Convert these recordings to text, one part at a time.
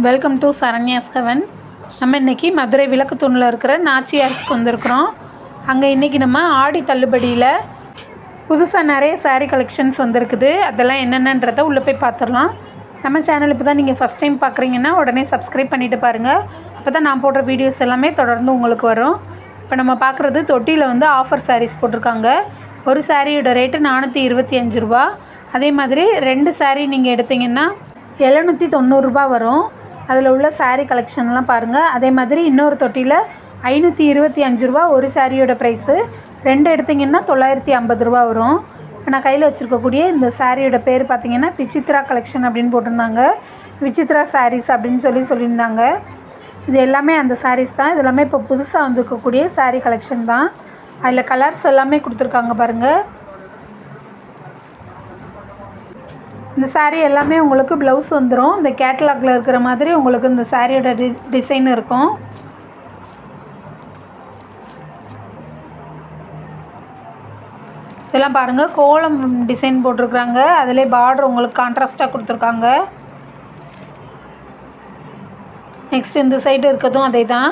Welcome to Saranya's heaven. நம்ம இன்றைக்கி மதுரை விளக்கு தூணில் இருக்கிற நாச்சியார்ஸ்க்கு வந்திருக்கிறோம். அங்கே இன்றைக்கி நம்ம ஆடி தள்ளுபடியில் புதுசாக நிறைய சாரீ கலெக்ஷன்ஸ் வந்திருக்குது. அதெல்லாம் என்னென்னன்றதை உள்ளே போய் பார்த்துடலாம். நம்ம சேனல் இப்போ தான் நீங்கள் ஃபஸ்ட் டைம் பார்க்குறீங்கன்னா உடனே சப்ஸ்கிரைப் பண்ணிவிட்டு பாருங்கள். அப்போ தான் நான் போடுற வீடியோஸ் எல்லாமே தொடர்ந்து உங்களுக்கு வரும். இப்போ நம்ம பார்க்குறது தொட்டியில் வந்து ஆஃபர் சாரீஸ் போட்டிருக்காங்க. ஒரு சாரியோட ரேட்டு 425 ரூபா. அதே மாதிரி 2 சாரீ நீங்கள் எடுத்திங்கன்னா 790 ரூபா வரும். அதில் உள்ள சாரீ கலெக்ஷன்லாம் பாருங்கள். அதே மாதிரி இன்னொரு தொட்டியில் 525 ரூபா ஒரு சாரியோட ப்ரைஸு. 2 எடுத்திங்கன்னா 950 ரூபா வரும். இப்போ நான் கையில் வச்சுருக்கக்கூடிய இந்த சாரியோட பேர் பார்த்திங்கன்னா விசித்ரா கலெக்ஷன் அப்படின்னு போட்டிருந்தாங்க. விசித்ரா சாரீஸ் அப்படின்னு சொல்லியிருந்தாங்க. இது எல்லாமே அந்த சாரீஸ் தான். இது எல்லாமே இப்போ புதுசாக வந்துருக்கக்கூடிய சாரீ கலெக்ஷன் தான். அதில் கலர்ஸ் எல்லாமே கொடுத்துருக்காங்க பாருங்கள். இந்த சாரீ எல்லாமே உங்களுக்கு ப்ளவுஸ் வந்துடும். இந்த கேட்டலாகில் இருக்கிற மாதிரி உங்களுக்கு இந்த சாரியோட டிசைன் இருக்கும். இதெல்லாம் பாருங்கள், கோலம் டிசைன் போட்டிருக்குறாங்க. அதிலே பார்டர் உங்களுக்கு கான்ட்ராஸ்ட்டாக கொடுத்துருக்காங்க. நெக்ஸ்ட் இந்த சைடு இருக்கிறதும் அதே தான்.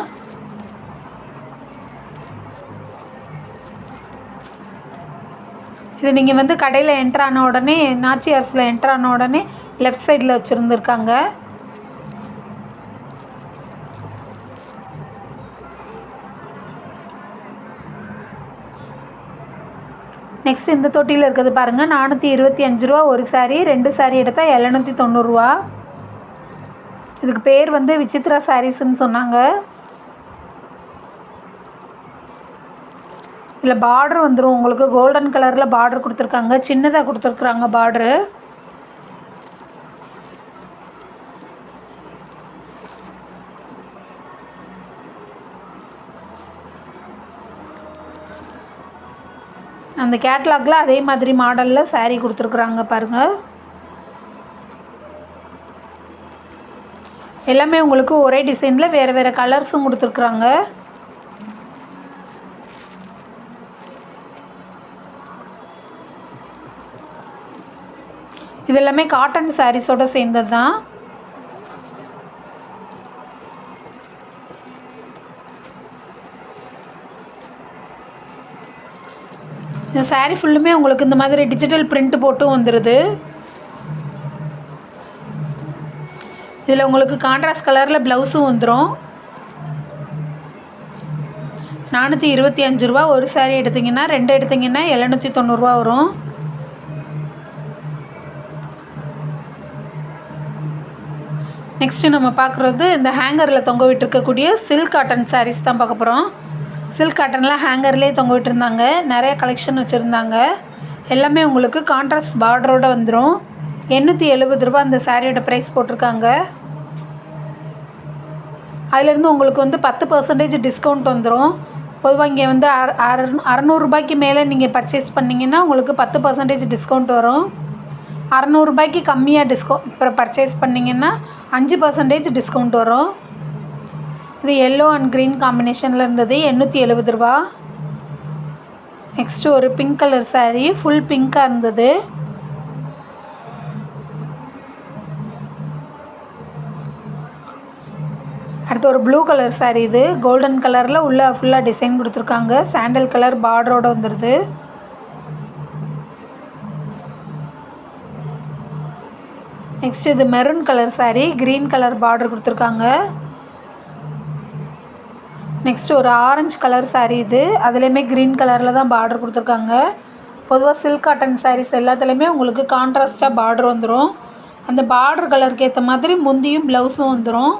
இது நீங்கள் வந்து கடையில் என்ட்ரு ஆன உடனே, நாச்சியார்ஸில் என்ட்ரு ஆன உடனே லெஃப்ட் சைடில் வச்சுருந்துருக்காங்க. நெக்ஸ்ட் இந்த தொட்டியில் இருக்கிறது பாருங்கள், 425 ரூபா ஒரு சாரீ. 2 சாரீ எடுத்தால் 790 ரூபா. இதுக்கு பேர் வந்து விசித்ரா சாரீஸ்ன்னு சொன்னாங்க. இதில் பார்டர் வந்துடும் உங்களுக்கு. கோல்டன் கலரில் பார்டர் கொடுத்துருக்காங்க. சின்னதாக கொடுத்துருக்குறாங்க பார்டரு. அந்த கேட்லாகில் அதே மாதிரி மாடலில் சாரீ கொடுத்துருக்குறாங்க பாருங்கள். எல்லாமே உங்களுக்கு ஒரே டிசைனில் வேறு வேறு கலர்ஸும் கொடுத்துருக்குறாங்க. இது எல்லாமே காட்டன் சாரீஸோடு சேர்ந்தது தான். இந்த சாரீ ஃபுல்லுமே உங்களுக்கு இந்த மாதிரி டிஜிட்டல் பிரிண்ட் போட்டும் வந்துடுது. இதில் உங்களுக்கு கான்ட்ராஸ்ட் கலரில் ப்ளவுஸும் வந்துடும். 425 ரூபா ஒரு சாரீ எடுத்திங்கன்னா, 2 எடுத்திங்கன்னா 790 ரூபா வரும். நெக்ஸ்ட்டு நம்ம பார்க்குறது இந்த ஹேங்கரில் தொங்க விட்டுருக்கக்கூடிய சில்க் காட்டன் சாரீஸ் தான் பார்க்க போகிறோம். சில்க் காட்டனில் ஹேங்கர்லேயே தொங்க விட்டுருந்தாங்க. நிறைய கலெக்ஷன் வச்சுருந்தாங்க. எல்லாமே உங்களுக்கு கான்ட்ராஸ்ட் பார்டரோடு வந்துடும். 870 ரூபா அந்த சாரியோட ப்ரைஸ் போட்டிருக்காங்க. அதிலேருந்து உங்களுக்கு வந்து 10% டிஸ்கவுண்ட் வந்துடும். பொதுவாக இங்கே வந்து 600 ரூபாய்க்கு மேலே நீங்கள் பர்ச்சேஸ் பண்ணிங்கன்னா உங்களுக்கு 10% டிஸ்கவுண்ட் வரும். 600 ரூபாய்க்கு கம்மியாக பர்ச்சேஸ் பண்ணிங்கன்னா 5% டிஸ்கவுண்ட் வரும். இது எல்லோ அண்ட் க்ரீன் காம்பினேஷனில் இருந்தது. 870 ரூபா. நெக்ஸ்ட்டு ஒரு பிங்க் கலர் சாரீ, ஃபுல் பிங்காக இருந்தது. அடுத்து ஒரு ப்ளூ கலர் சாரீ. இது கோல்டன் கலரில் உள்ள ஃபுல்லாக டிசைன் கொடுத்துருக்காங்க. சாண்டல் கலர் பார்டரோடு வந்துடுது. நெக்ஸ்ட் இது maroon colour sari, green colour border கொடுத்துருக்காங்க. நெக்ஸ்ட் ஒரு ஆரஞ்சு கலர் சாரீ. இது அதுலேயுமே க்ரீன் கலரில் தான் பார்டர் கொடுத்துருக்காங்க. பொதுவாக சில்க் காட்டன் சாரீஸ் எல்லாத்துலேயுமே உங்களுக்கு கான்ட்ராஸ்ட்டாக பார்டர் வந்துடும். அந்த பார்டர் கலருக்கு ஏற்ற மாதிரி முந்தியும் ப்ளவுஸும் வந்துடும்.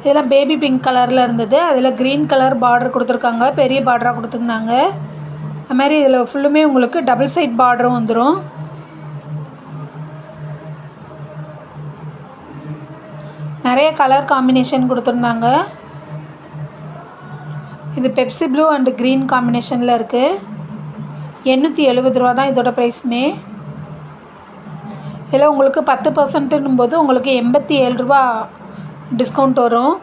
இதெல்லாம் பேபி பிங்க் கலரில் இருந்தது. அதில் க்ரீன் கலர் பார்டர் கொடுத்துருக்காங்க. பெரிய பார்டராக கொடுத்துருந்தாங்க. அதுமாதிரி இதில் ஃபுல்லுமே உங்களுக்கு டபுள் சைட் பார்டரும் வந்துடும். நிறைய கலர் காம்பினேஷன் கொடுத்துருந்தாங்க. இது பெப்சி ப்ளூ அண்டு க்ரீன் காம்பினேஷனில் இருக்குது. 870 ரூபா தான் இதோட ப்ரைஸுமே. இதில் உங்களுக்கு 10%ன்னும் போது உங்களுக்கு 87 ரூபா டிஸ்கவுண்ட் வரும்.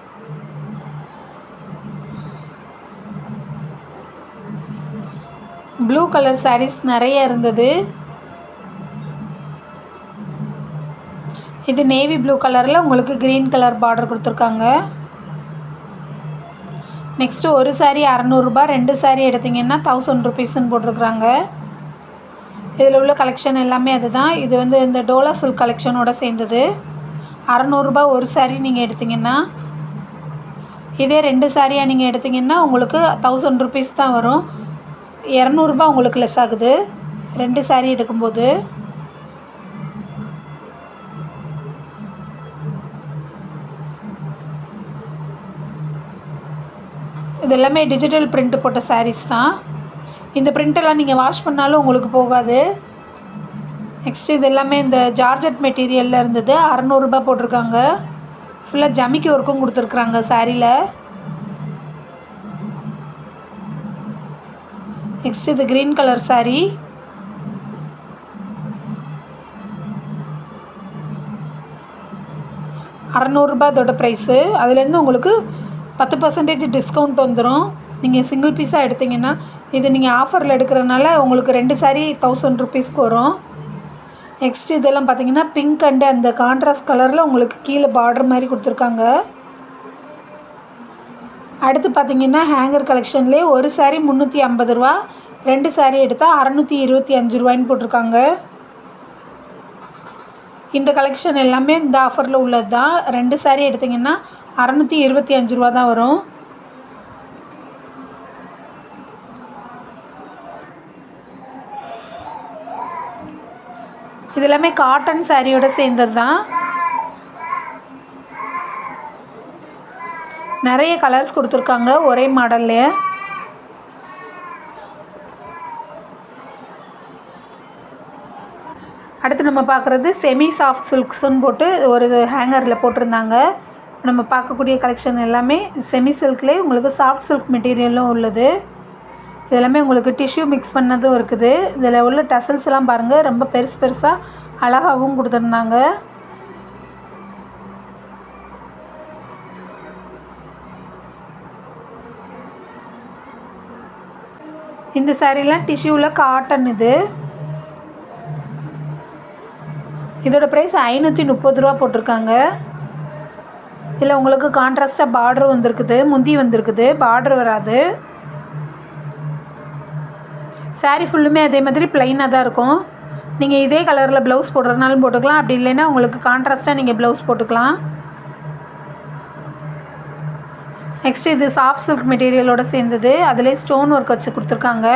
ப்ளூ கலர் சாரீஸ் நிறைய இருந்தது. இது நேவி ப்ளூ கலரில் உங்களுக்கு க்ரீன் கலர் பார்டர் கொடுத்துருக்காங்க. நெக்ஸ்ட்டு ஒரு சாரீ 600 2 சாரீ எடுத்திங்கன்னா 1000 ருபீஸ்ன்னு போட்டிருக்குறாங்க. இதில் உள்ள கலெக்ஷன் எல்லாமே அதுதான். இது வந்து இந்த டோலா சில்க் கலெக்ஷனோட சேர்ந்தது. 600 ஒரு சாரீ நீங்கள் எடுத்திங்கன்னா, இதே 2 சாரியாக நீங்கள் எடுத்திங்கன்னா உங்களுக்கு 1000 ருபீஸ் தான் வரும். 200 உங்களுக்கு லெஸ் ஆகுது 2 சாரீ எடுக்கும்போது. இது எல்லாமே டிஜிட்டல் பிரிண்ட் போட்ட சாரீஸ் தான். இந்த பிரிண்டெல்லாம் நீங்கள் வாஷ் பண்ணாலும் உங்களுக்கு போகாது. நெக்ஸ்ட் இது எல்லாமே இந்த ஜார்ஜெட் மெட்டீரியலில் இருந்தது. 600 போட்டிருக்காங்க. ஃபுல்லாக ஜமிக்கி ஒர்க்கும் கொடுத்துருக்குறாங்க சாரியில். நெக்ஸ்ட் இது க்ரீன் கலர் சாரீ. ₹600 அதோட ப்ரைஸு. அதுலேருந்து உங்களுக்கு 10% டிஸ்கவுண்ட் வந்துடும். நீங்கள் சிங்கிள் பீஸாக எடுத்திங்கன்னா, இது நீங்கள் ஆஃபரில் எடுக்கிறனால உங்களுக்கு 2 சாரீ 1000 ருபீஸ்க்கு வரும். நெக்ஸ்ட் இதெல்லாம் பார்த்தீங்கன்னா பிங்க் அண்டு அந்த கான்ட்ராஸ்ட் கலரில் உங்களுக்கு கீழே பார்டர் மாதிரி கொடுத்துருக்காங்க. அடுத்து பார்த்தீங்கன்னா ஹேங்கர் கலெக்ஷன்லேயே ஒரு சாரீ ₹350, 2 சாரீ எடுத்தால் ₹625 போட்டிருக்காங்க. இந்த கலெக்ஷன் எல்லாமே இந்த ஆஃபரில் உள்ளது தான். 2 சாரீ எடுத்திங்கன்னா ₹625 தான் வரும். இது எல்லாமே காட்டன் சாரியோட சேர்ந்தது தான். நிறைய கலர்ஸ் கொடுத்துருக்காங்க ஒரே மாடல்லே. அடுத்து நம்ம பார்க்குறது செமி சாஃப்ட் சில்க்ஸ்ன்னு போட்டு ஒரு ஹேங்கரில் போட்டிருந்தாங்க. நம்ம பார்க்கக்கூடிய கலெக்ஷன் எல்லாமே செமி சில்க்லேயே உங்களுக்கு சாஃப்ட் சில்க் மெட்டீரியலும் உள்ளது. இது எல்லாமே உங்களுக்கு டிஷ்யூ மிக்ஸ் பண்ணதும் இருக்குது. இதில் உள்ள டசல்ஸ் எல்லாம் பாருங்கள், ரொம்ப பெருசு பெருசாக அழகாகவும் கொடுத்துருந்தாங்க. இந்த சாரீலாம் டிஷ்யூவில் காட்டன். இதோட ப்ரைஸ் ₹530 போட்டிருக்காங்க. இதில் உங்களுக்கு கான்ட்ராஸ்டாக பார்டர் வந்திருக்குது, முந்தி வந்திருக்குது, பார்டர் வராது. சாரீ ஃபுல்லுமே அதே மாதிரி ப்ளைனாக தான் இருக்கும். நீங்கள் இதே கலரில் ப்ளவுஸ் போடுறதுனாலும் போட்டுக்கலாம், அப்படி இல்லைன்னா உங்களுக்கு கான்ட்ராஸ்ட்டாக நீங்கள் ப்ளவுஸ் போட்டுக்கலாம். நெக்ஸ்ட் இது சாஃப்ட் சில்க் மெட்டீரியலோடு சேர்ந்தது. அதிலே ஸ்டோன் ஒர்க் வச்சு கொடுத்துருக்காங்க.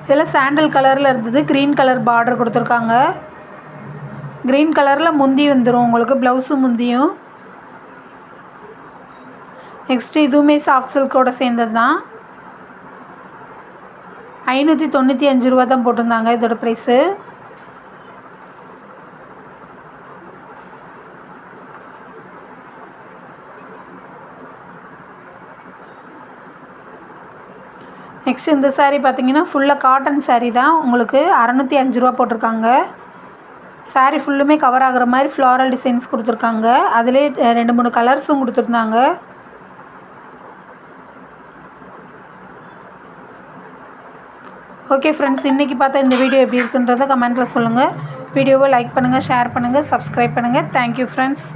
இதில் சாண்டல் கலரில் இருந்தது, க்ரீன் கலர் பார்டர் கொடுத்துருக்காங்க. க்ரீன் கலரில் முந்தி வந்துடும் உங்களுக்கு, ப்ளவுஸும் முந்தியும். நெக்ஸ்ட்டு இதுவுமே சாஃப்ட் சில்கோடு சேர்ந்தது தான். ₹595 தான் போட்டிருந்தாங்க இதோட ப்ரைஸு. நெக்ஸ்ட் இந்த சாரீ பார்த்தீங்கன்னா ஃபுல்லாக காட்டன் சாரீ தான். உங்களுக்கு ₹605 போட்டிருக்காங்க. சாரீ ஃபுல்லுமே கவர் ஆகிற மாதிரி ஃப்ளாரல் டிசைன்ஸ் கொடுத்துருக்காங்க. அதிலே 2-3 கலர்ஸும் கொடுத்துருந்தாங்க. ஓகே ஃப்ரெண்ட்ஸ், இன்றைக்கி பார்த்தா இந்த வீடியோ எப்படி இருக்குன்றதை கமெண்ட்டில் சொல்லுங்கள். வீடியோவை லைக் பண்ணுங்கள், ஷேர் பண்ணுங்கள், சப்ஸ்கிரைப் பண்ணுங்கள். Thank you friends.